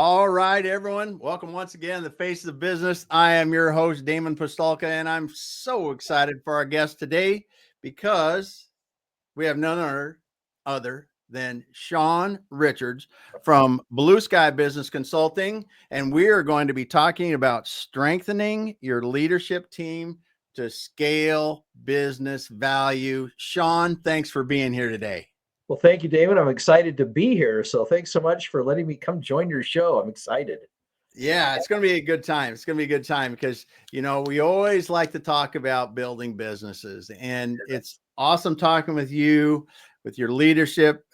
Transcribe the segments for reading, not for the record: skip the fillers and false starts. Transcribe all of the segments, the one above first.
All right, everyone. Welcome once again to the Face of the Business. I am your host, Damon Postolka, and I'm so excited for our guest today because we have none other than Shawn Richards from Blue Sky Business Consulting, and we are going to be talking about strengthening your leadership team to scale business value. Shawn, thanks for being here today. Well, thank you, Damon. I'm excited to be here. So thanks so much for letting me come join your show. I'm excited. Yeah, it's going to be a good time. It's going to be a good time because, we always like to talk about building businesses, and it's awesome talking with you with your leadership,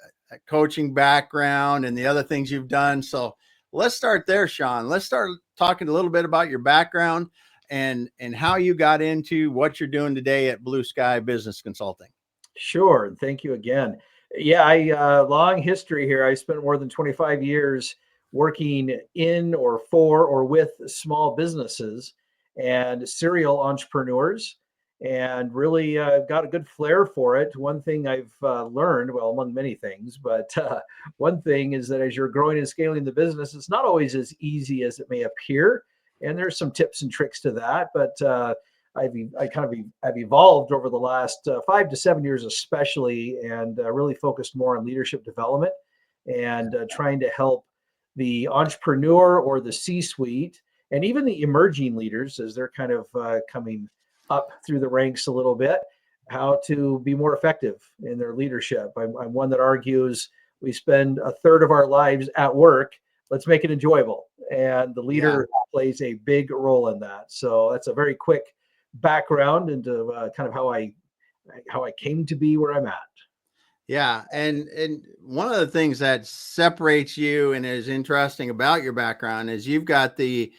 coaching background, and the other things you've done. So let's start there, Shawn. Let's start talking a little bit about your background and how you got into what you're doing today at Blue Sky Business Consulting. Sure. Thank you again. Yeah, long history here. I spent more than 25 years working in or for or with small businesses and serial entrepreneurs, and really got a good flair for it. One thing I've learned, well, among many things, but one thing is that as you're growing and scaling the business, it's not always as easy as it may appear. And there's some tips and tricks to that, but I've evolved over the last 5 to 7 years, especially, and really focused more on leadership development and trying to help the entrepreneur or the C-suite and even the emerging leaders as they're kind of coming up through the ranks a little bit, how to be more effective in their leadership. I'm one that argues we spend a third of our lives at work. Let's make it enjoyable. And the leader plays a big role in that. So that's a very quick background into kind of how I came to be where I'm at. Yeah, and one of the things that separates you and is interesting about your background is you've got the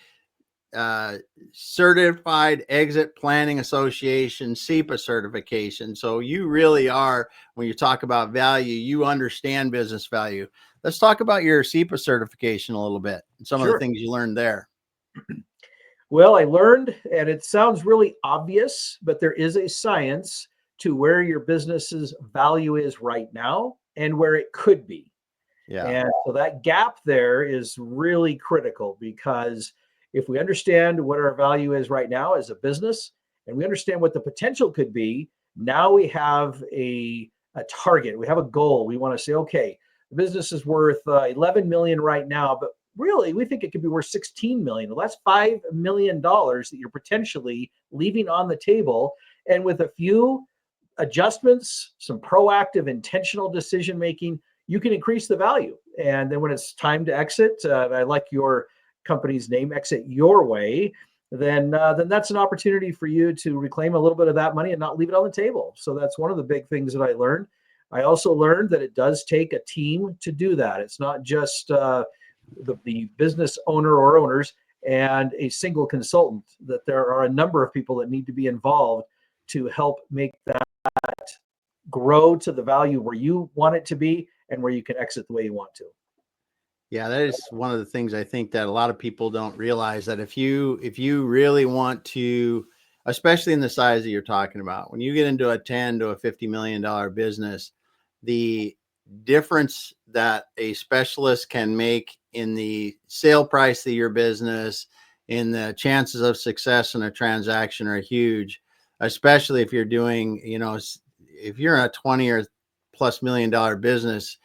Certified Exit Planning Association CEPA certification. So you really are, when you talk about value, you understand business value. Let's talk about your CEPA certification a little bit and some of the things you learned there. Well, I learned, and it sounds really obvious, but there is a science to where your business's value is right now and where it could be. Yeah. And so that gap there is really critical, because if we understand what our value is right now as a business and we understand what the potential could be, now we have a target, we have a goal. We want to say, okay, the business is worth 11 million right now, but really, we think it could be worth 16 million. Well, that's $5 million that you're potentially leaving on the table. And with a few adjustments, some proactive, intentional decision making, you can increase the value. And then when it's time to exit, I like your company's name, Exit Your Way, then that's an opportunity for you to reclaim a little bit of that money and not leave it on the table. So that's one of the big things that I learned. I also learned that it does take a team to do that. It's not just the business owner or owners and a single consultant, that there are a number of people that need to be involved to help make that grow to the value where you want it to be and where you can exit the way you want to. Yeah, that is one of the things I think that a lot of people don't realize, that if you really want to, especially in the size that you're talking about, when you get into a 10 to a $50 million business, the difference that a specialist can make in the sale price of your business, in the chances of success in a transaction, are huge, especially if you're doing, if you're in a 20 or plus $1 million business,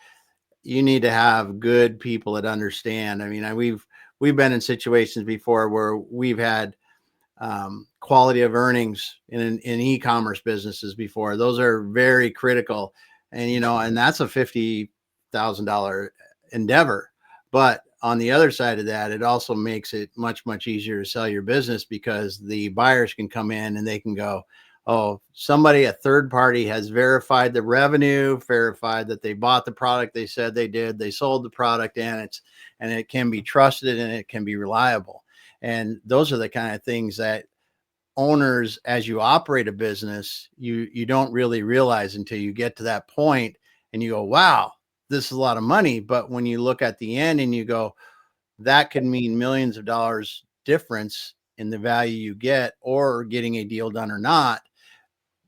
you need to have good people that understand. I mean, we've been in situations before where we've had quality of earnings in e-commerce businesses before. Those are very critical. And, and that's a $50,000 endeavor. But on the other side of that, it also makes it much, much easier to sell your business, because the buyers can come in and they can go, oh, a third party has verified the revenue, verified that they bought the product they said they did, they sold the product, and it can be trusted and it can be reliable. And those are the kind of things that owners, as you operate a business, you don't really realize until you get to that point and you go, wow, this is a lot of money. But when you look at the end and you go, that could mean millions of dollars difference in the value you get, or getting a deal done or not.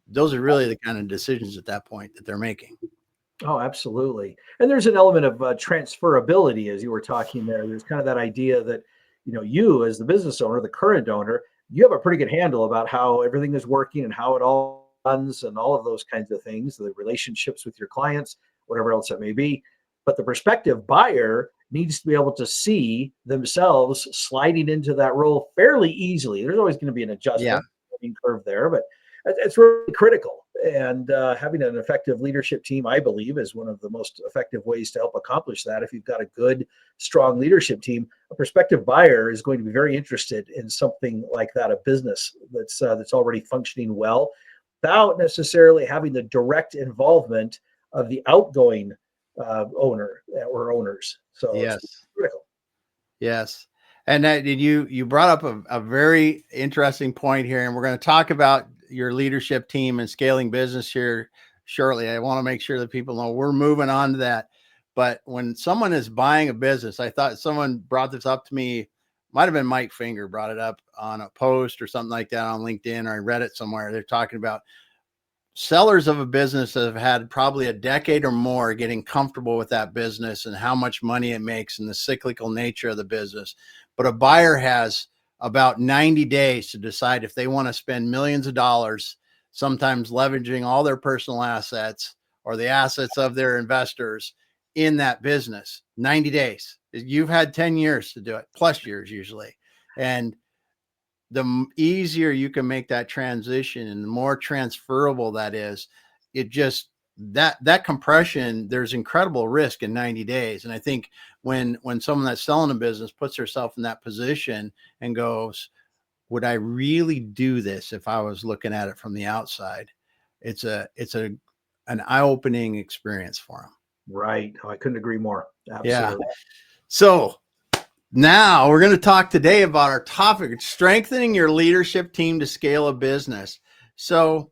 Those are really the kind of decisions at that point that they're making. Oh, absolutely. And there's an element of transferability, as you were talking there. There's kind of that idea that, you as the business owner, the current owner, you have a pretty good handle about how everything is working and how it all runs and all of those kinds of things, the relationships with your clients, whatever else it may be. But the prospective buyer needs to be able to see themselves sliding into that role fairly easily. There's always going to be an Yeah. adjustment, learning curve there, but it's really critical. And having an effective leadership team, I believe, is one of the most effective ways to help accomplish that. If you've got a good, strong leadership team, a prospective buyer is going to be very interested in something like that, a business that's already functioning well, without necessarily having the direct involvement of the outgoing owner or owners. So it's Yes. critical. Yes. And that did you brought up a very interesting point here, and we're going to talk about your leadership team and scaling business here shortly. I want to make sure that people know we're moving on to that. But when someone is buying a business, I thought someone brought this up to me, might have been Mike Finger brought it up on a post or something like that on LinkedIn, or I read it somewhere. They're talking about sellers of a business that have had probably a decade or more getting comfortable with that business and how much money it makes and the cyclical nature of the business. But a buyer has about 90 days to decide if they want to spend millions of dollars, sometimes leveraging all their personal assets or the assets of their investors in that business. 90 days. You've had 10 years to do it, plus years usually. And the easier you can make that transition and the more transferable that is, it just that compression, there's incredible risk in 90 days. And I think when someone that's selling a business puts herself in that position and goes, would I really do this if I was looking at it from the outside? It's an eye-opening experience for them. Right. Oh, I couldn't agree more. Yeah. Absolutely. So now we're going to talk today about our topic, strengthening your leadership team to scale a business. So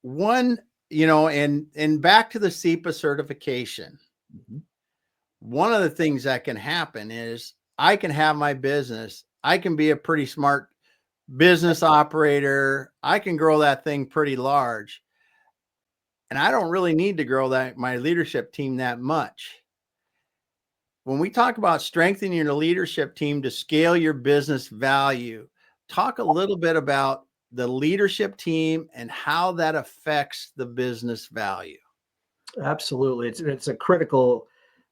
one, and back to the CEPA certification. Mhm. One of the things that can happen is I can have my business. I can be a pretty smart business operator. I can grow that thing pretty large. And I don't really need to grow my leadership team that much. When we talk about strengthening your leadership team to scale your business value, talk a little bit about the leadership team and how that affects the business value. Absolutely. It's a critical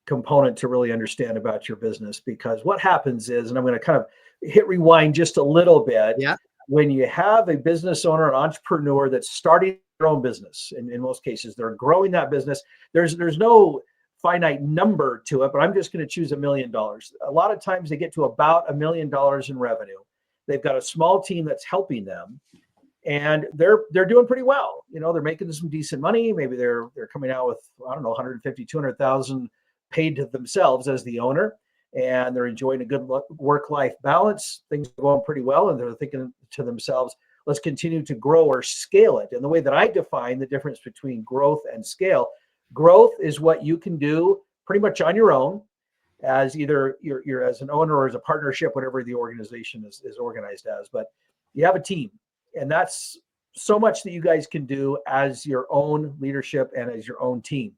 component to really understand about your business, because what happens is, and I'm going to kind of hit rewind just a little bit, Yeah. when you have a business owner, an entrepreneur that's starting their own business, and in most cases they're growing that business, there's no finite number to it, but I'm just going to choose $1 million. A lot of times they get to about $1 million in revenue. They've got a small team that's helping them, and they're doing pretty well. They're making some decent money. Maybe they're coming out with, I don't know, 150, 200,000 paid to themselves as the owner, and they're enjoying a good work-life balance. Things are going pretty well, and they're thinking to themselves, let's continue to grow or scale it. And the way that I define the difference between growth and scale, growth is what you can do pretty much on your own, as either you're as an owner or as a partnership, whatever the organization is organized as. But you have a team, and that's so much that you guys can do as your own leadership and as your own team.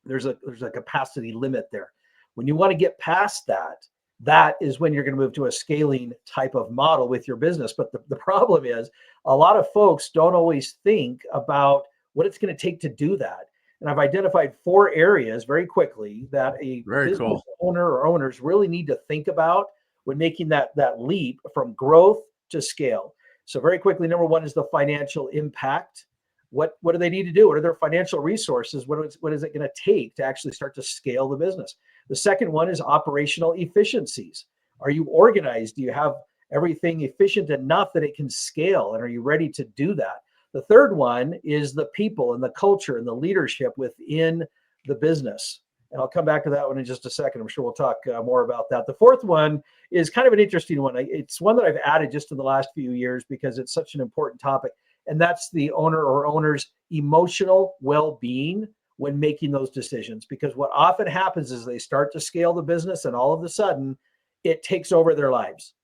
There's a capacity limit there. When you want to get past that, that is when you're going to move to a scaling type of model with your business. But the problem is, a lot of folks don't always think about what it's going to take to do that. And I've identified 4 areas very quickly that a Very business cool. owner or owners really need to think about when making that leap from growth to scale. So very quickly, number 1 is the financial impact. What do they need to do? What are their financial resources? What is it going to take to actually start to scale the business? The second one is operational efficiencies. Are you organized? Do you have everything efficient enough that it can scale? And are you ready to do that? The third one is the people and the culture and the leadership within the business. And I'll come back to that one in just a second. I'm sure we'll talk more about that. The fourth one is kind of an interesting one. It's one that I've added just in the last few years because it's such an important topic. And that's the owner or owner's emotional well-being when making those decisions. Because what often happens is they start to scale the business, and all of a sudden it takes over their lives.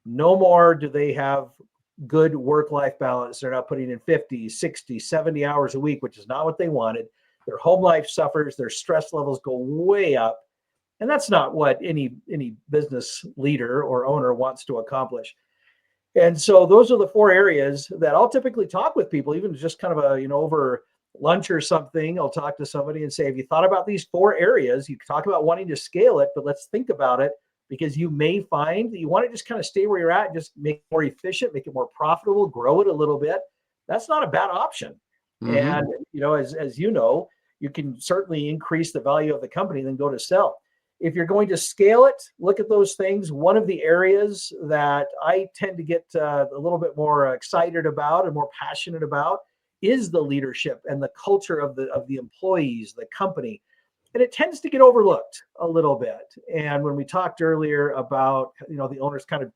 No more do they have good work-life balance. They're not putting in 50, 60, 70 hours a week, which is not what they wanted. their home life suffers, their stress levels go way up. And that's not what any business leader or owner wants to accomplish. And so those are the 4 areas that I'll typically talk with people, even just kind of over lunch or something. I'll talk to somebody and say, have you thought about these 4 areas? You talk about wanting to scale it, but let's think about it, because you may find that you want to just kind of stay where you're at and just make it more efficient, make it more profitable, grow it a little bit. That's not a bad option. And, as you know, you can certainly increase the value of the company and then go to sell. If you're going to scale it, look at those things. One of the areas that I tend to get a little bit more excited about and more passionate about is the leadership and the culture of the employees, the company. And it tends to get overlooked a little bit. And when we talked earlier about, the owners kind of,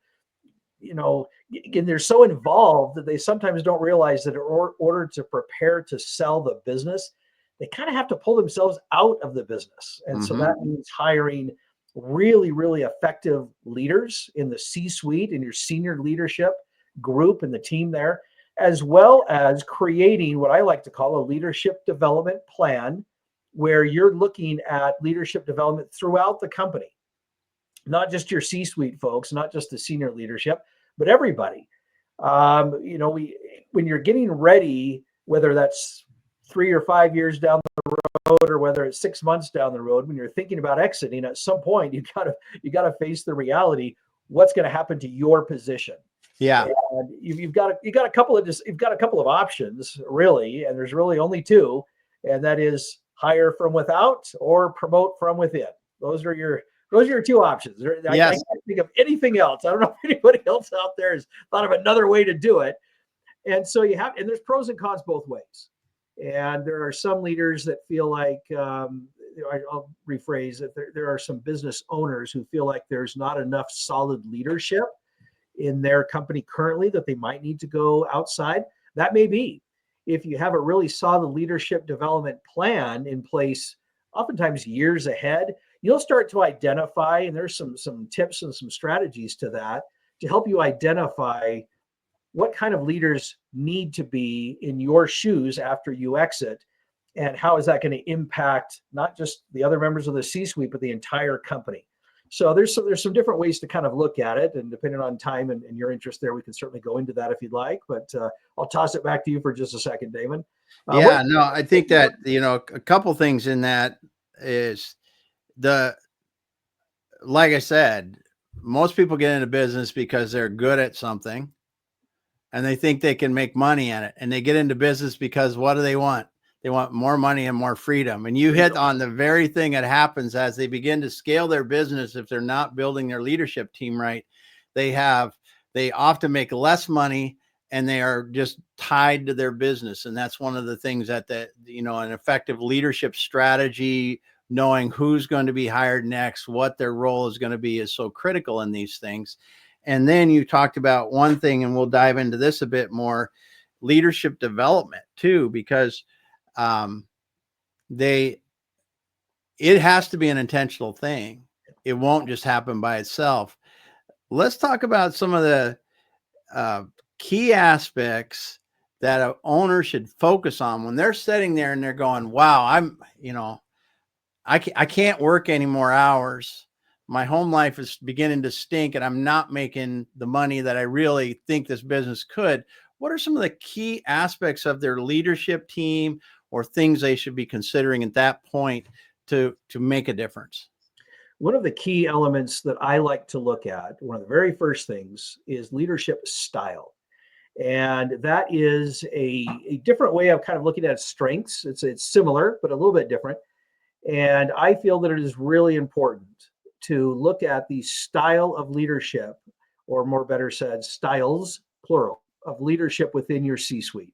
again, they're so involved that they sometimes don't realize that in order to prepare to sell the business, they kind of have to pull themselves out of the business. And so that means hiring really, really effective leaders in the C-suite, in your senior leadership group and the team there, as well as creating what I like to call a leadership development plan, where you're looking at leadership development throughout the company, not just your C-suite folks, not just the senior leadership, but everybody. When you're getting ready, whether that's 3 or 5 years down the road, or whether it's 6 months down the road, when you're thinking about exiting, at some point you gotta face the reality. What's going to happen to your position? Yeah. And you've got a couple of options, really, and there's really only 2, and that is hire from without or promote from within. Those are your 2 options. I can't think of anything else. I don't know if anybody else out there has thought of another way to do it. And so and there's pros and cons both ways. And there are some leaders that feel like, I'll rephrase it, there are some business owners who feel like there's not enough solid leadership in their company currently, that they might need to go outside. That may be. If you have a really solid leadership development plan in place, oftentimes years ahead, you'll start to identify, and there's some tips and some strategies to that to help you identify what kind of leaders need to be in your shoes after you exit, and how is that going to impact not just the other members of the C-suite, but the entire company. So there's some different ways to kind of look at it, and depending on time and your interest there, we can certainly go into that if you'd like, but I'll toss it back to you for just a second, Damon. I think that, a couple things in that is like I said, most people get into business because they're good at something and they think they can make money at it. And they get into business because what do they want? They want more money and more freedom. And you hit on the very thing that happens as they begin to scale their business. If they're not building their leadership team right, they often make less money and they are just tied to their business. And that's one of the things that an effective leadership strategy, knowing who's going to be hired next, what their role is going to be, is so critical in these things. And then you talked about one thing, and we'll dive into this a bit more, leadership development too, because it has to be an intentional thing. It won't just happen by itself. Let's talk about some of the key aspects that an owner should focus on when they're sitting there and they're going, wow, I can't work any more hours. My home life is beginning to stink and I'm not making the money that I really think this business could. What are some of the key aspects of their leadership team or things they should be considering at that point to make a difference? One of the key elements that I like to look at, one of the very first things, is leadership style. And that is a different way of kind of looking at strengths. It's similar, but a little bit different. And I feel that it is really important to look at the style of leadership, or more better said, styles, plural, of leadership within your C-suite.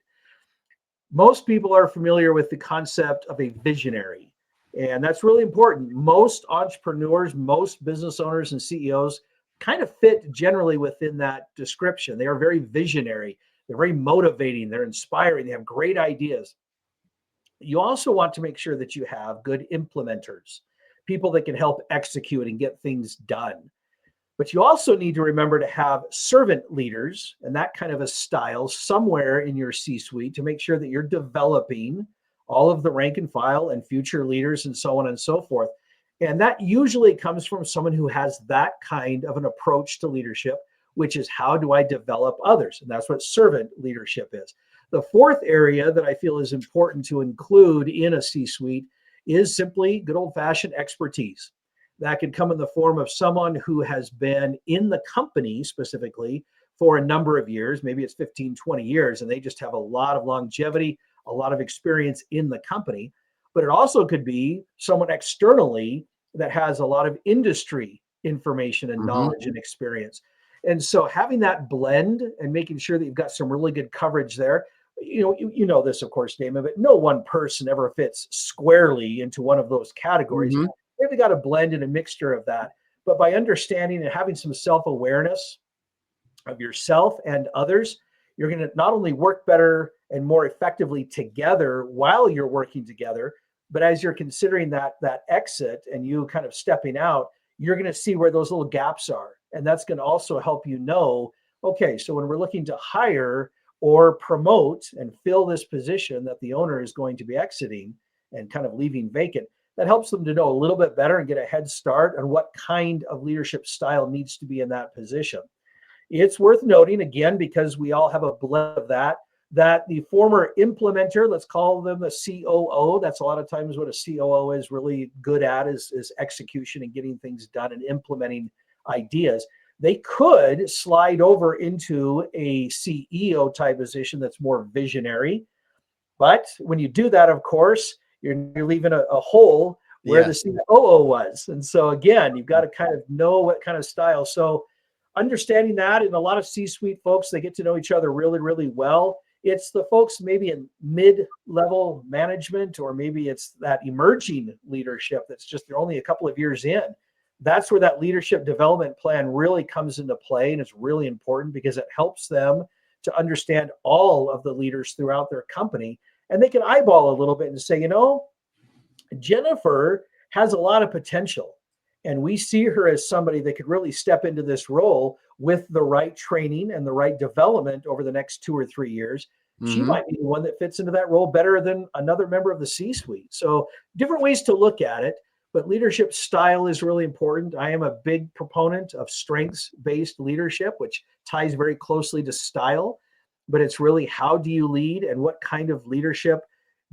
Most people are familiar with the concept of a visionary, and that's really important. Most entrepreneurs, most business owners and CEOs kind of fit generally within that description. They are very visionary. They're very motivating. They're inspiring. They have great ideas. You also want to make sure that you have good implementers, people that can help execute and get things done. But you also need to remember to have servant leaders and that kind of a style somewhere in your C-suite to make sure that you're developing all of the rank and file and future leaders and so on and so forth. And that usually comes from someone who has that kind of an approach to leadership, which is how do I develop others? And that's what servant leadership is. The fourth area that I feel is important to include in a C-suite is simply good old-fashioned expertise. That can come in the form of someone who has been in the company specifically for a number of years, maybe it's 15, 20 years, and they just have a lot of longevity, a lot of experience in the company. But it also could be someone externally that has a lot of industry information and knowledge and experience. And so having that blend and making sure that you've got some really good coverage there, you know this, of course, Damon, but no one person ever fits squarely into one of those categories. Mm-hmm. They've got a blend and a mixture of that. But by understanding and having some self-awareness of yourself and others, you're going to not only work better and more effectively together while you're working together, but as you're considering that exit and you kind of stepping out, you're going to see where those little gaps are. And that's going to also help you know, okay, so when we're looking to hire or promote and fill this position that the owner is going to be exiting and kind of leaving vacant, that helps them to know a little bit better and get a head start on what kind of leadership style needs to be in that position. It's worth noting, again, because we all have a blend of that the former implementer, let's call them the COO, that's a lot of times what a COO is really good at is execution and getting things done and implementing ideas. They could slide over into a CEO type position that's more visionary. But when you do that, of course, you're leaving a hole where the COO was. And so again, you've got to kind of know what kind of style. So understanding that, and a lot of C-suite folks, they get to know each other really, really well. It's the folks maybe in mid-level management, or maybe it's that emerging leadership that's just they're only a couple of years in. That's where that leadership development plan really comes into play, and it's really important because it helps them to understand all of the leaders throughout their company, and they can eyeball a little bit and say, Jennifer has a lot of potential, and we see her as somebody that could really step into this role with the right training and the right development over the next 2 or 3 years. She might be the one that fits into that role better than another member of the C-suite. So different ways to look at it, but leadership style is really important. I am a big proponent of strengths-based leadership, which ties very closely to style, but it's really how do you lead and what kind of leadership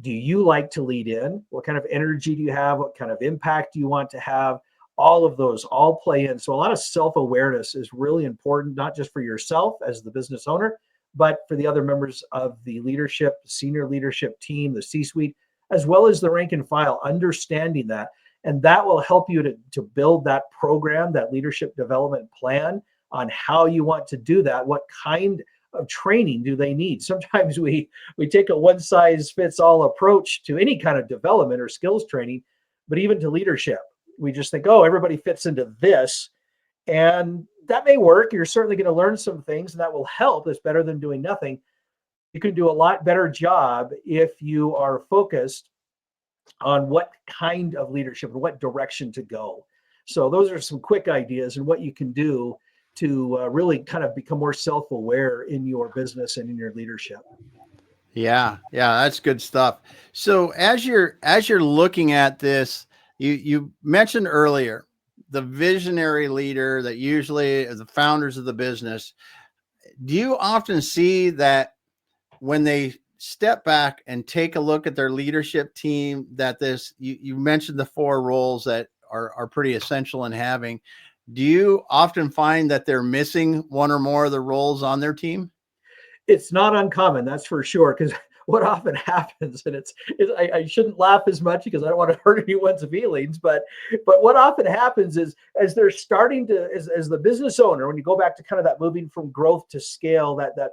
do you like to lead in? What kind of energy do you have? What kind of impact do you want to have? All of those all play in. So a lot of self-awareness is really important, not just for yourself as the business owner, but for the other members of the leadership, senior leadership team, the C-suite, as well as the rank and file, understanding that. And that will help you to build that program, that leadership development plan on how you want to do that. What kind of training do they need? Sometimes we take a one-size-fits-all approach to any kind of development or skills training, but even to leadership. We just think, oh, everybody fits into this. And that may work. You're certainly going to learn some things, and that will help. It's better than doing nothing. You can do a lot better job if you are focused on what kind of leadership and what direction to go. So those are some quick ideas and what you can do to really kind of become more self-aware in your business and in your leadership. Yeah, that's good stuff. So as you're looking at this, you mentioned earlier the visionary leader that usually is the founders of the business. Do you often see that when they step back and take a look at their leadership team, that you mentioned the 4 roles that are pretty essential in having? Do you often find that they're missing one or more of the roles on their team? It's not uncommon, that's for sure, because what often happens, and I shouldn't laugh as much because I don't want to hurt anyone's feelings, but what often happens is as they're starting to, as the business owner, when you go back to kind of that moving from growth to scale, that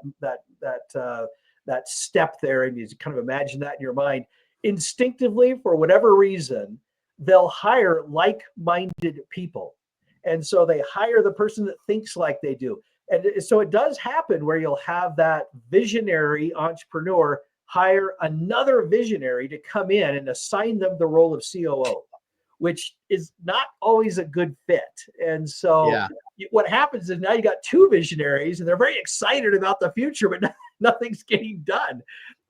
step there, and you kind of imagine that in your mind, instinctively, for whatever reason, they'll hire like-minded people. And so they hire the person that thinks like they do. And so it does happen where you'll have that visionary entrepreneur hire another visionary to come in and assign them the role of COO. which is not always a good fit. And so Yeah. what happens is now you got two visionaries and they're very excited about the future, but nothing's getting done.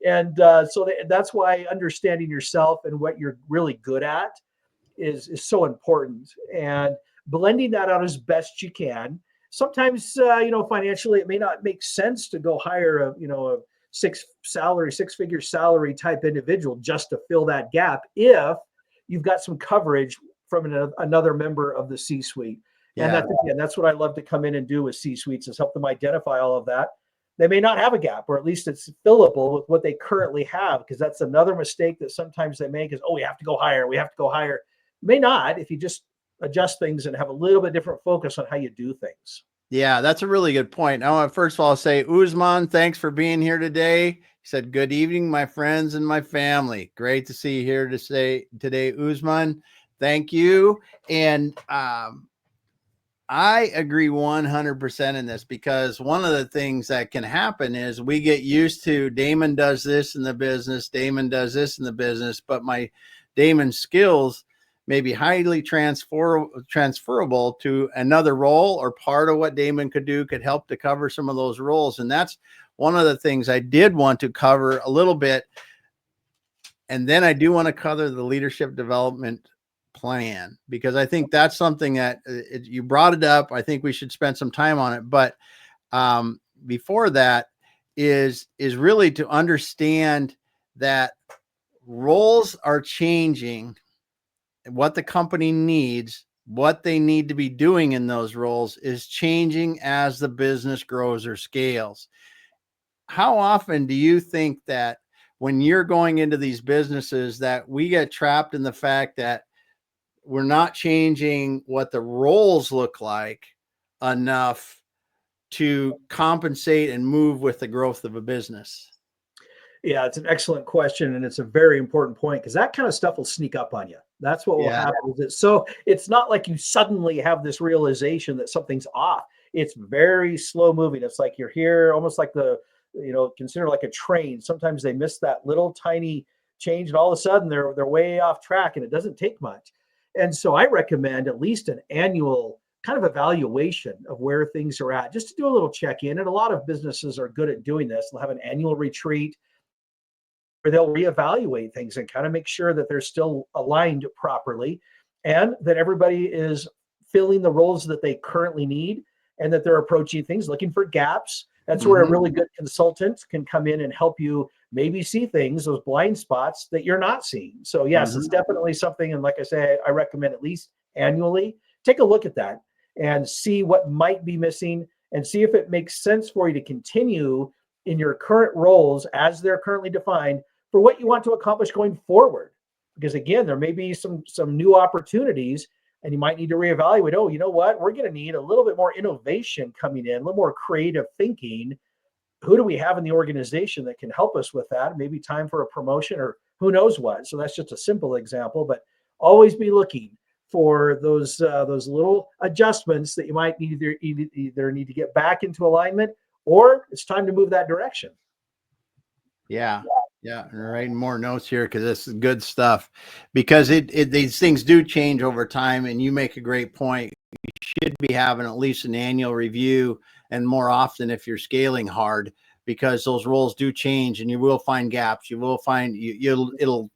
And that's why understanding yourself and what you're really good at is so important, and blending that out as best you can. Sometimes, financially, it may not make sense to go hire a six-figure salary type individual just to fill that gap if you've got some coverage from another member of the C-suite. And Yeah. that's what I love to come in and do with C-suites, is help them identify all of that. They may not have a gap, or at least it's fillable with what they currently have, because that's another mistake that sometimes they make is, oh, we have to go higher. We have to go higher. You may not, if you just adjust things and have a little bit different focus on how you do things. Yeah, that's a really good point. I want to first of all say, Usman, thanks for being here today. He said, good evening, my friends and my family. Great to see you here today, Usman. Thank you. And I agree 100% in this, because one of the things that can happen is we get used to Damon does this in the business, Damon does this in the business, but Damon's skills may be highly transferable to another role, or part of what Damon could do could help to cover some of those roles. And that's one of the things I did want to cover a little bit. And then I do want to cover the leadership development plan, because I think that's something that you brought it up. I think we should spend some time on it. But before that is really to understand that roles are changing. What the company needs, what they need to be doing in those roles is changing as the business grows or scales. How often do you think that when you're going into these businesses that we get trapped in the fact that we're not changing what the roles look like enough to compensate and move with the growth of a business? Yeah, it's an excellent question, and it's a very important point, because that kind of stuff will sneak up on you. That's what will happen with it. So it's not like you suddenly have this realization that something's off. It's very slow moving. It's like you're here, almost like consider like a train. Sometimes they miss that little tiny change, and all of a sudden they're way off track, and it doesn't take much. And so I recommend at least an annual kind of evaluation of where things are at, just to do a little check-in. And a lot of businesses are good at doing this. They'll have an annual retreat where they'll reevaluate things and kind of make sure that they're still aligned properly, and that everybody is filling the roles that they currently need, and that they're approaching things looking for gaps. That's where a really good consultant can come in and help you maybe see things, those blind spots that you're not seeing. So yes, it's definitely something. And like I say, I recommend at least annually take a look at that and see what might be missing, and see if it makes sense for you to continue in your current roles as they're currently defined for what you want to accomplish going forward. Because again, there may be some new opportunities, and you might need to reevaluate. Oh, you know what? We're going to need a little bit more innovation coming in, a little more creative thinking. Who do we have in the organization that can help us with that? Maybe time for a promotion, or who knows what. So that's just a simple example, but always be looking for those little adjustments that you might either need to get back into alignment, or it's time to move that direction. Yeah. Yeah. I'm writing more notes here because this is good stuff, because these things do change over time. And you make a great point. You should be having at least an annual review, and more often if you're scaling hard, because those roles do change, and you will find gaps. You will find it'll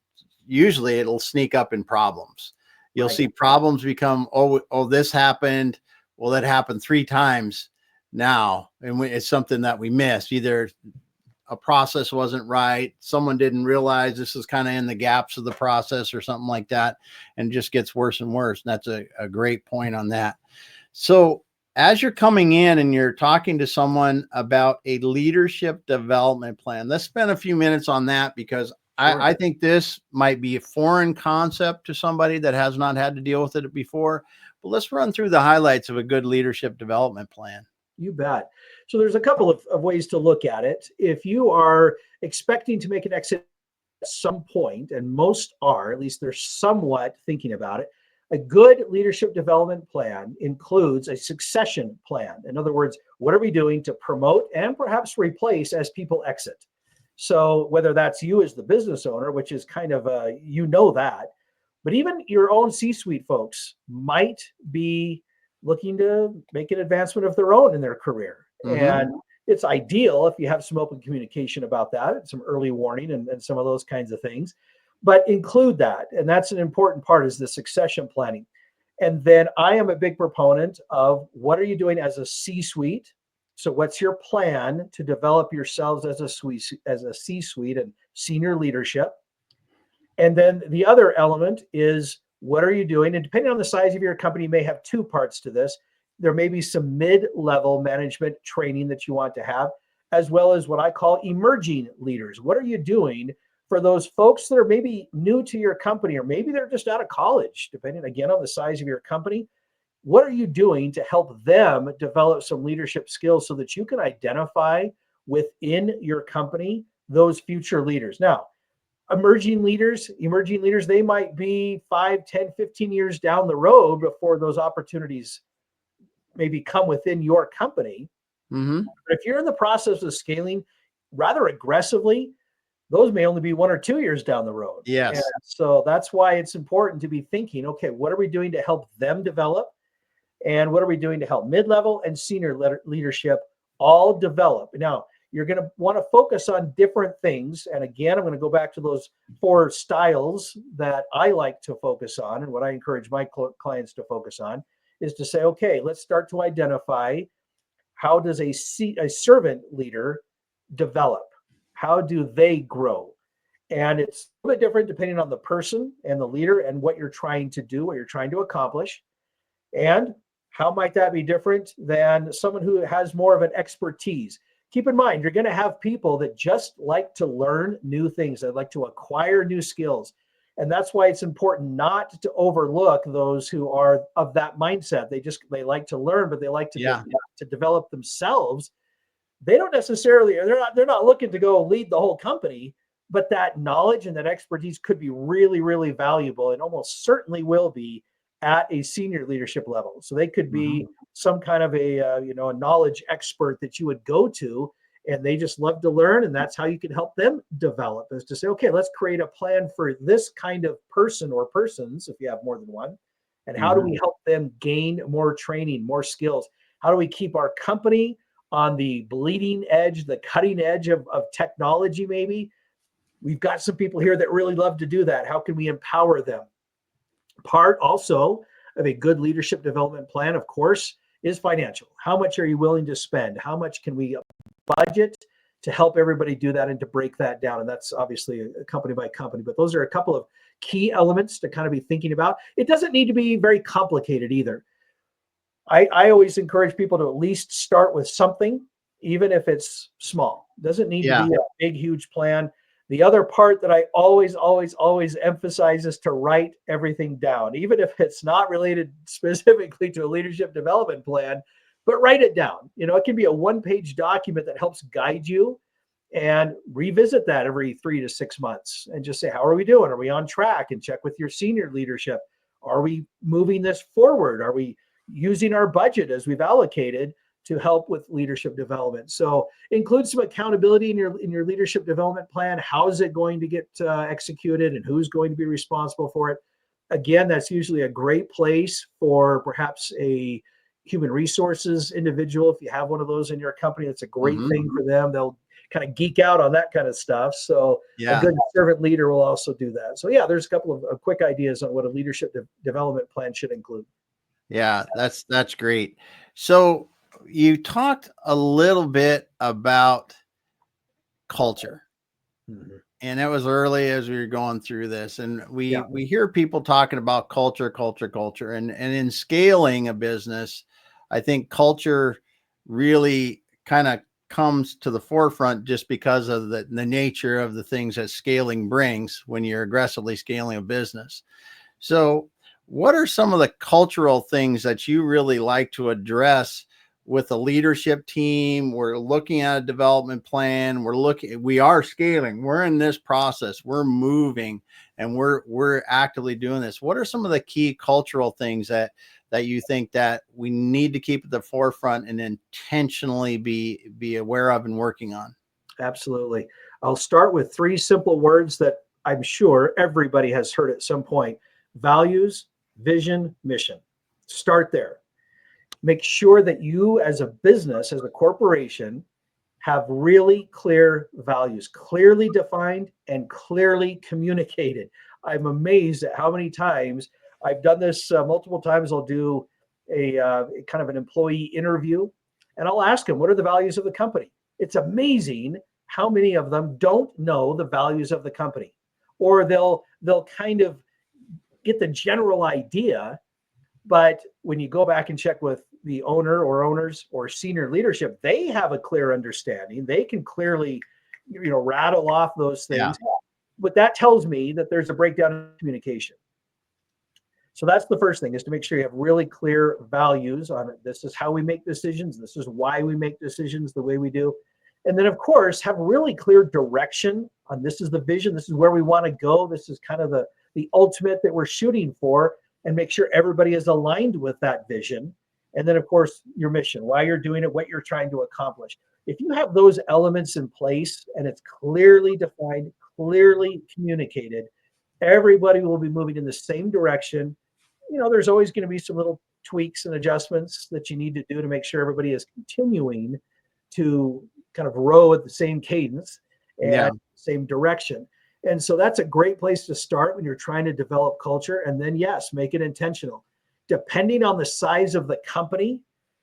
sneak up in problems. You'll see problems become, oh, this happened. Well, that happened 3 times now. And it's something that we missed. Either a process wasn't right, someone didn't realize this is kind of in the gaps of the process, or something like that, and it just gets worse and worse. And that's a great point on that. So as you're coming in and you're talking to someone about a leadership development plan, let's spend a few minutes on that, because I think this might be a foreign concept to somebody that has not had to deal with it before. But let's run through the highlights of a good leadership development plan. You bet. So there's a couple of ways to look at it. If you are expecting to make an exit at some point, and most are, at least they're somewhat thinking about it, a good leadership development plan includes a succession plan. In other words, what are we doing to promote and perhaps replace as people exit? So whether that's you as the business owner, which is kind of that, But even your own C-suite folks might be looking to make an advancement of their own in their career. Mm-hmm. And it's ideal if you have some open communication about that, some early warning and some of those kinds of things. But include that. And that's an important part, is the succession planning. And then I am a big proponent of, what are you doing as a C-suite? So what's your plan to develop yourselves as a C-suite and senior leadership? And then the other element is, what are you doing? And depending on the size of your company, you may have two parts to this. There may be some mid-level management training that you want to have, as well as what I call emerging leaders. What are you doing for those folks that are maybe new to your company, or maybe they're just out of college, depending again on the size of your company? What are you doing to help them develop some leadership skills so that you can identify within your company those future leaders? Now, emerging leaders, they might be 5, 10, 15 years down the road before those opportunities maybe come within your company. Mm-hmm. But if you're in the process of scaling rather aggressively, those may only be 1 or 2 years down the road. Yes. And so that's why it's important to be thinking, okay, what are we doing to help them develop? And what are we doing to help mid-level and senior leadership all develop? Now, you're going to want to focus on different things. And again, I'm going to go back to those 4 styles that I like to focus on, and what I encourage my clients to focus on is to say, okay, let's start to identify, how does a servant leader develop? How do they grow? And it's a little bit different depending on the person and the leader and what you're trying to do, what you're trying to accomplish. And how might that be different than someone who has more of an expertise? Keep in mind, you're going to have people that just like to learn new things. They like to acquire new skills. And that's why it's important not to overlook those who are of that mindset. They like to learn, but they like to, to develop themselves. They don't necessarily, they're not looking to go lead the whole company, but that knowledge and that expertise could be really, really valuable, and almost certainly will be at a senior leadership level. So they could be some kind of a knowledge expert that you would go to, and they just love to learn. And that's how you can help them develop, is to say, okay, let's create a plan for this kind of person or persons, if you have more than one. And how do we help them gain more training, more skills? How do we keep our company on the bleeding edge, the cutting edge of technology? Maybe we've got some people here that really love to do that. How can we empower them? Part also of a good leadership development plan, of course, is financial. How much are you willing to spend? How much can we budget to help everybody do that and to break that down? And that's obviously a company by company, but those are a couple of key elements to kind of be thinking about. It doesn't need to be very complicated either. I always encourage people to at least start with something, even if it's small. It doesn't need to be a big, huge plan. The other part that I always emphasize is to write everything down, even if it's not related specifically to a leadership development plan, but write it down. It can be a 1-page document that helps guide you, and revisit that every 3 to 6 months and just say, how are we doing? Are we on track? And check with your senior leadership. Are we moving this forward? Are we using our budget as we've allocated to help with leadership development? So include some accountability in your leadership development plan. How is it going to get executed, and who's going to be responsible for it? Again, that's usually a great place for perhaps a human resources individual. If you have one of those in your company, that's a great thing for them. They'll kind of geek out on that kind of stuff. So a good servant leader will also do that. So there's a couple of quick ideas on what a leadership development plan should include. Yeah, that's great. So you talked a little bit about culture, and it was early as we were going through this, and we hear people talking about culture, and in scaling a business, I think culture really kind of comes to the forefront just because of the nature of the things that scaling brings when you're aggressively scaling a business. So what are some of the cultural things that you really like to address with the leadership team? We're looking at a development plan. We are scaling. We're in this process. We're moving, and we're actively doing this. What are some of the key cultural things that you think that we need to keep at the forefront and intentionally be aware of and working on? Absolutely. I'll start with 3 simple words that I'm sure everybody has heard at some point. Values, vision, mission. Start there. Make sure that you as a business, as a corporation, have really clear values, clearly defined and clearly communicated. I'm amazed at how many times I've done this multiple times. I'll do a kind of an employee interview and I'll ask them, what are the values of the company? It's amazing how many of them don't know the values of the company, or they'll kind of get the general idea. But when you go back and check with the owner or owners or senior leadership, they have a clear understanding. They can clearly, rattle off those things. Yeah. But that tells me that there's a breakdown in communication. So that's the first thing, is to make sure you have really clear values on it. This is how we make decisions. This is why we make decisions the way we do. And then, of course, have really clear direction on, this is the vision. This is where we want to go. This is kind of the ultimate that we're shooting for, and make sure everybody is aligned with that vision. And then, of course, your mission, why you're doing it, what you're trying to accomplish. If you have those elements in place and it's clearly defined, clearly communicated, everybody will be moving in the same direction. There's always going to be some little tweaks and adjustments that you need to do to make sure everybody is continuing to kind of row at the same cadence and same direction. And so that's a great place to start when you're trying to develop culture. And then, yes, make it intentional. Depending on the size of the company,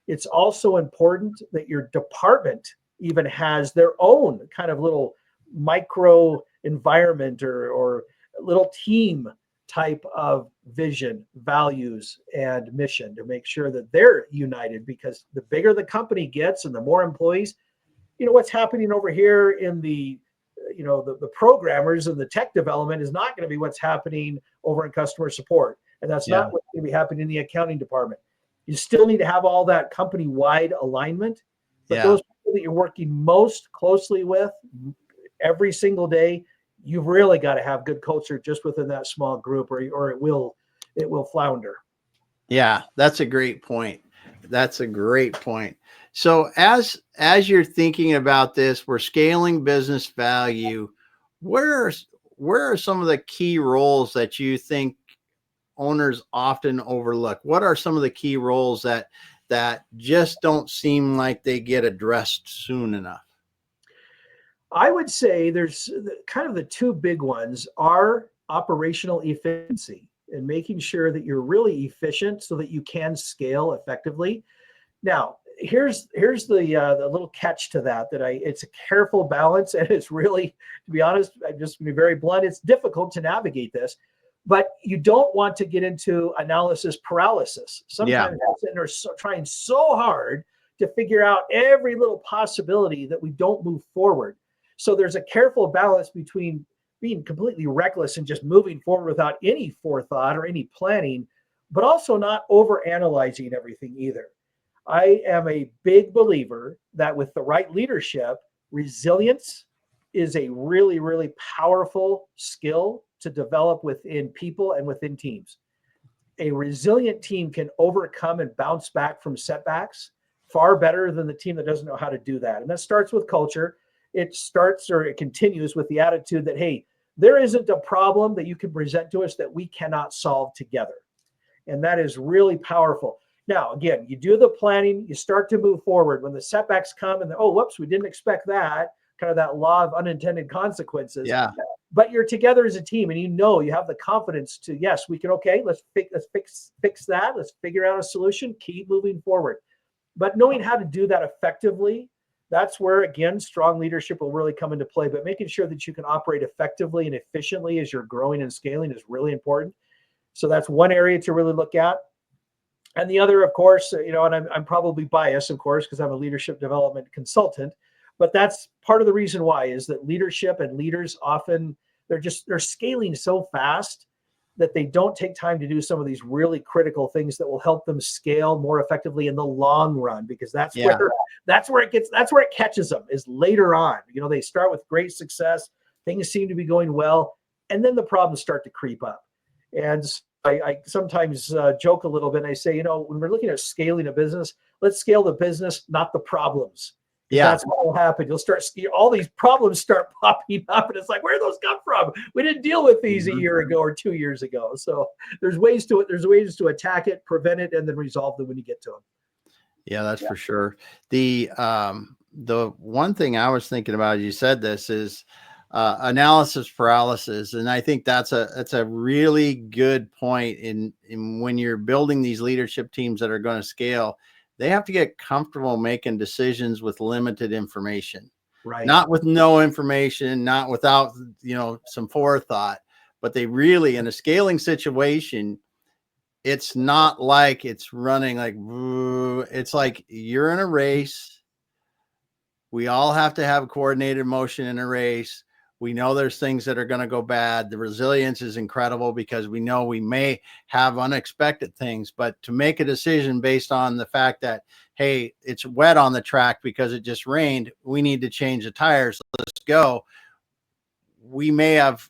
it's also important that your department even has their own kind of little micro environment or little team type of vision, values, and mission, to make sure that they're united. Because the bigger the company gets and the more employees, what's happening over here in the programmers and the tech development is not going to be what's happening over in customer support. And that's not what's going to be happening in the accounting department. You still need to have all that company-wide alignment. But those people that you're working most closely with every single day, you've really got to have good culture just within that small group, or it will flounder. Yeah, that's a great point. That's a great point. So as you're thinking about this, we're scaling business value. Where are some of the key roles that you think owners often overlook? What are some of the key roles that just don't seem like they get addressed soon enough? I would say there's kind of the two big ones are operational efficiency and making sure that you're really efficient so that you can scale effectively. Now, here's the little catch to that it's a careful balance, and it's really, to be honest, I'm just going to be very blunt, it's difficult to navigate this, but you don't want to get into analysis paralysis. Sometimes we're sitting there trying so hard to figure out every little possibility that we don't move forward. So there's a careful balance between being completely reckless and just moving forward without any forethought or any planning, but also not overanalyzing everything either. I am a big believer that with the right leadership, resilience is a really, really powerful skill to develop within people and within teams. A resilient team can overcome and bounce back from setbacks far better than the team that doesn't know how to do that. And that starts with culture. It continues with the attitude that, hey, there isn't a problem that you can present to us that we cannot solve together. And that is really powerful. Now, again, you do the planning, you start to move forward. When the setbacks come and whoops, we didn't expect that, kind of that law of unintended consequences. Yeah. But you're together as a team, and you have the confidence to, yes, we can, okay, let's fix that. Let's figure out a solution, keep moving forward. But knowing how to do that effectively, that's where, again, strong leadership will really come into play. But making sure that you can operate effectively and efficiently as you're growing and scaling is really important. So that's one area to really look at. And the other, of course, and I'm probably biased, of course, because I'm a leadership development consultant, but that's part of the reason why is that leadership and leaders often, they're scaling so fast that they don't take time to do some of these really critical things that will help them scale more effectively in the long run, because that's where it catches them, is later on. They start with great success, things seem to be going well, and then the problems start to creep up. And I sometimes joke a little bit, and I say, when we're looking at scaling a business, let's scale the business, not the problems. because that's what will happen. You'll start all these problems start popping up, and it's like, where did those come from? We didn't deal with these a year ago or 2 years ago. So there's ways to attack it, prevent it, and then resolve them when you get to them. Yeah, that's for sure. The one thing I was thinking about as you said this is analysis paralysis, and I think that's a really good point in when you're building these leadership teams that are going to scale. They have to get comfortable making decisions with limited information, Right? Not with no information, not without some forethought, but they really, in a scaling situation, it's not like it's running like, it's like you're in a race. We all have to have a coordinated motion in a race. We know there's things that are going to go bad. The resilience is incredible because we know we may have unexpected things, but to make a decision based on the fact that, hey, it's wet on the track because it just rained, we need to change the tires. Let's go. We may have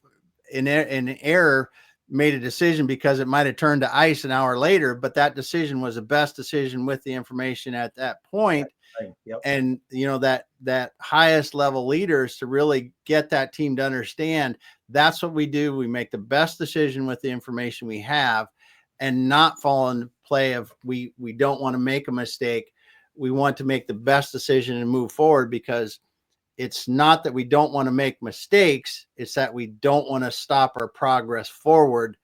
in error made a decision because it might have turned to ice an hour later, but that decision was the best decision with the information at that point. Right. Yep. And that highest level leaders to really get that team to understand that's what we do. We make the best decision with the information we have and not fall into play of we don't want to make a mistake. We want to make the best decision and move forward, because it's not that we don't want to make mistakes. It's that we don't want to stop our progress forward.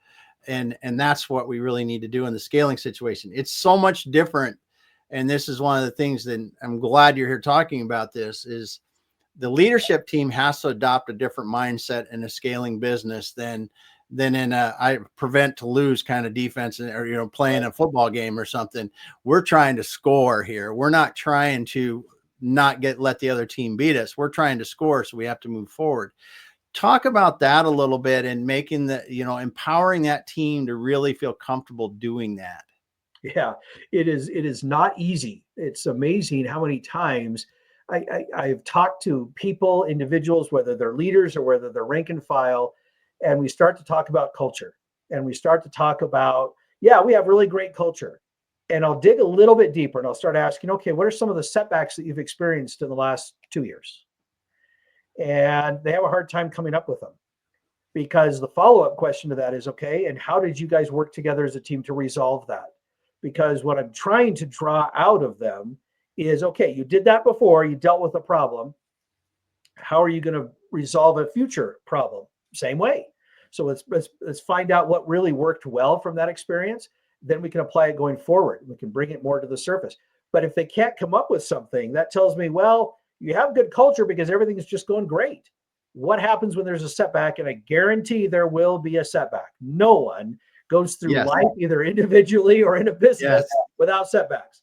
And that's what we really need to do in the scaling situation. It's so much different. And this is one of the things that I'm glad you're here talking about. This is the leadership team has to adopt a different mindset in a scaling business than in a I prevent to lose kind of defense, or playing a football game or something. We're trying to score here. We're not trying to not let the other team beat us. We're trying to score, so we have to move forward. Talk about that a little bit and making empowering that team to really feel comfortable doing that. Yeah, it is not easy. It's amazing how many times I've talked to people, individuals, whether they're leaders or whether they're rank and file, and we start to talk about culture, and we start to talk about, yeah, we have really great culture. And I'll dig a little bit deeper and I'll start asking, okay, what are some of the setbacks that you've experienced in the last 2 years? And they have a hard time coming up with them, because the follow-up question to that is, okay, and how did you guys work together as a team to resolve that? Because what I'm trying to draw out of them is, okay, you did that before, you dealt with a problem. How are you going to resolve a future problem? Same way. So let's find out what really worked well from that experience. Then we can apply it going forward. We can bring it more to the surface. But if they can't come up with something, that tells me, well, you have good culture because everything is just going great. What happens when there's a setback? And I guarantee there will be a setback. No one goes through life, either individually or in a business, without setbacks.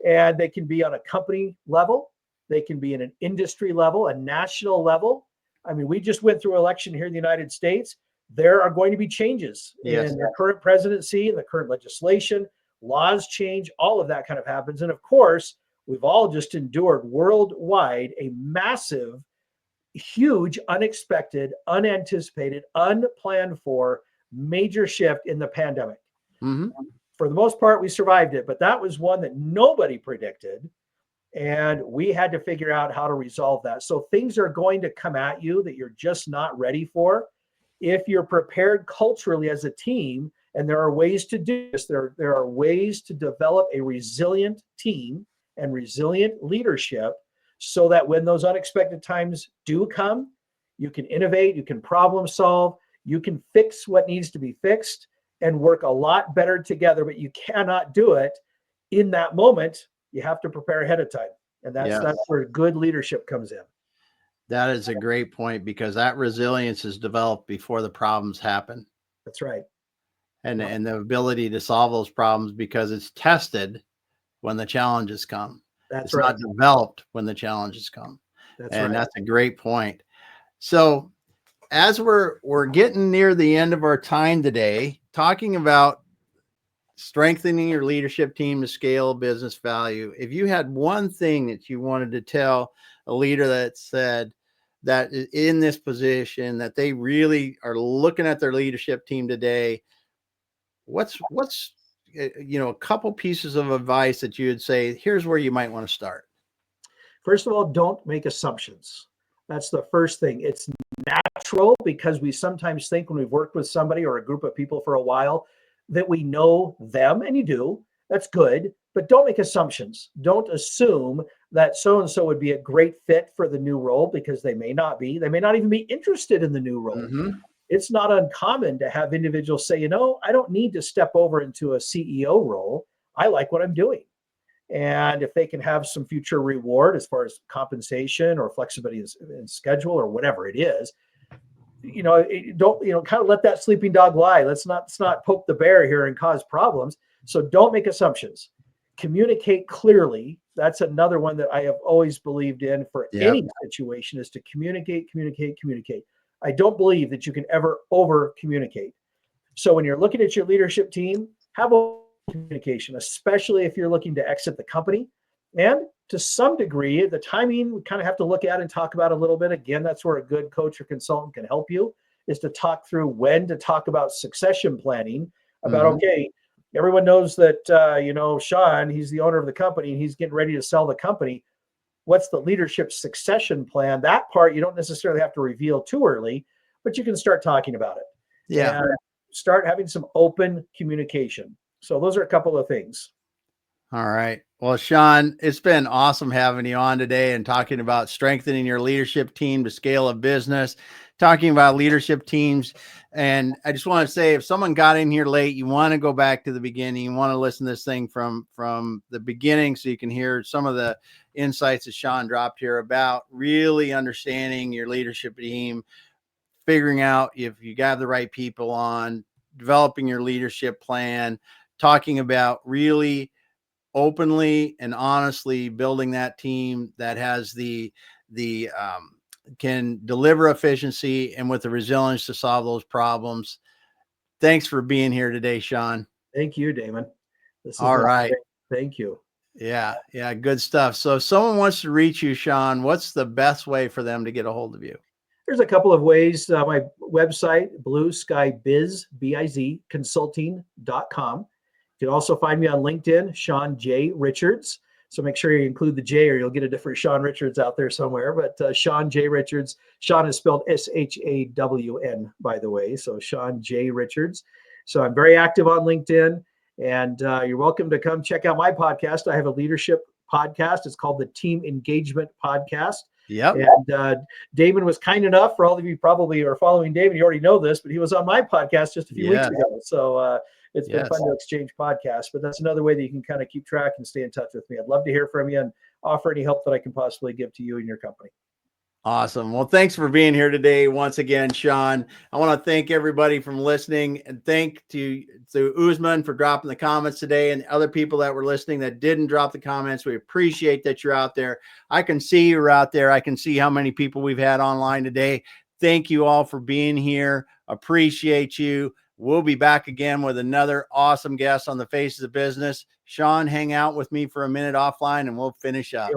And they can be on a company level. They can be in an industry level, a national level. I mean, we just went through an election here in the United States. There are going to be changes in the current presidency and the current legislation. Laws change, all of that kind of happens. And of course, we've all just endured worldwide a massive, huge, unexpected, unanticipated, unplanned for major shift in the pandemic. Mm-hmm. For the most part, we survived it, but that was one that nobody predicted. And we had to figure out how to resolve that. So things are going to come at you that you're just not ready for. If you're prepared culturally as a team, and there are ways to do this, there are ways to develop a resilient team and resilient leadership, so that when those unexpected times do come, you can innovate, you can problem solve, you can fix what needs to be fixed and work a lot better together. But you cannot do it in that moment. You have to prepare ahead of time. And that's where good leadership comes in. That is a great point, because that resilience is developed before the problems happen. That's right. And the ability to solve those problems, because it's tested when the challenges come. It's not developed when the challenges come. That's a great point. So as we're getting near the end of our time today, talking about strengthening your leadership team to scale business value, if you had one thing that you wanted to tell a leader that said that is in this position, that they really are looking at their leadership team today, what's a couple pieces of advice that you would say, here's where you might want to start? First of all, don't make assumptions. That's the first thing. It's natural because we sometimes think when we've worked with somebody or a group of people for a while that we know them, and you do. That's good, but don't make assumptions. Don't assume that so and so would be a great fit for the new role, because they may not be. They may not even be interested in the new role. Mm-hmm. It's not uncommon to have individuals say, I don't need to step over into a CEO role. I like what I'm doing. And if they can have some future reward as far as compensation or flexibility in schedule or whatever it is, don't kind of let that sleeping dog lie. Let's not poke the bear here and cause problems. So don't make assumptions. Communicate clearly. That's another one that I have always believed in for any situation, is to communicate. I don't believe that you can ever over communicate. So when you're looking at your leadership team, have a communication, especially if you're looking to exit the company. And to some degree, the timing we kind of have to look at and talk about a little bit. Again, that's where a good coach or consultant can help you, is to talk through when to talk about succession planning, about, okay, everyone knows that, Shawn, he's the owner of the company and he's getting ready to sell the company. What's the leadership succession plan? That part you don't necessarily have to reveal too early, but you can start talking about it. Yeah. And start having some open communication. So those are a couple of things. All right. Well, Shawn, it's been awesome having you on today and talking about strengthening your leadership team to scale a business, talking about leadership teams. And I just want to say, if someone got in here late, you want to go back to the beginning, you want to listen to this thing from the beginning so you can hear some of the insights that Shawn dropped here about really understanding your leadership team, figuring out if you got the right people on, developing your leadership plan, talking about really openly and honestly building that team that has can deliver efficiency and with the resilience to solve those problems. Thanks for being here today, Shawn. Thank you, Damon. This is all right. Great. Thank you. Yeah. Good stuff. So if someone wants to reach you, Shawn, what's the best way for them to get a hold of you? There's a couple of ways. My website, blueskybiz, consulting.com. You can also find me on LinkedIn, Shawn J. Richards. So make sure you include the J or you'll get a different Shawn Richards out there somewhere. But Shawn J. Richards, Shawn is spelled SHAWN, by the way. So Shawn J. Richards. So I'm very active on LinkedIn, and you're welcome to come check out my podcast. I have a leadership podcast. It's called the Team Engagement Podcast. Yep. And Damon was kind enough, for all of you probably are following Damon, you already know this, but he was on my podcast just a few weeks ago. So it's been fun to exchange podcasts, but that's another way that you can kind of keep track and stay in touch with me. I'd love to hear from you and offer any help that I can possibly give to you and your company. Awesome. Well, thanks for being here today once again, Shawn. I want to thank everybody from listening, and thank to Usman for dropping the comments today, and other people that were listening that didn't drop the comments. We appreciate that you're out there. I can see you're out there. I can see how many people we've had online today. Thank you all for being here. Appreciate you. We'll be back again with another awesome guest on the Faces of Business. Shawn, hang out with me for a minute offline and we'll finish up.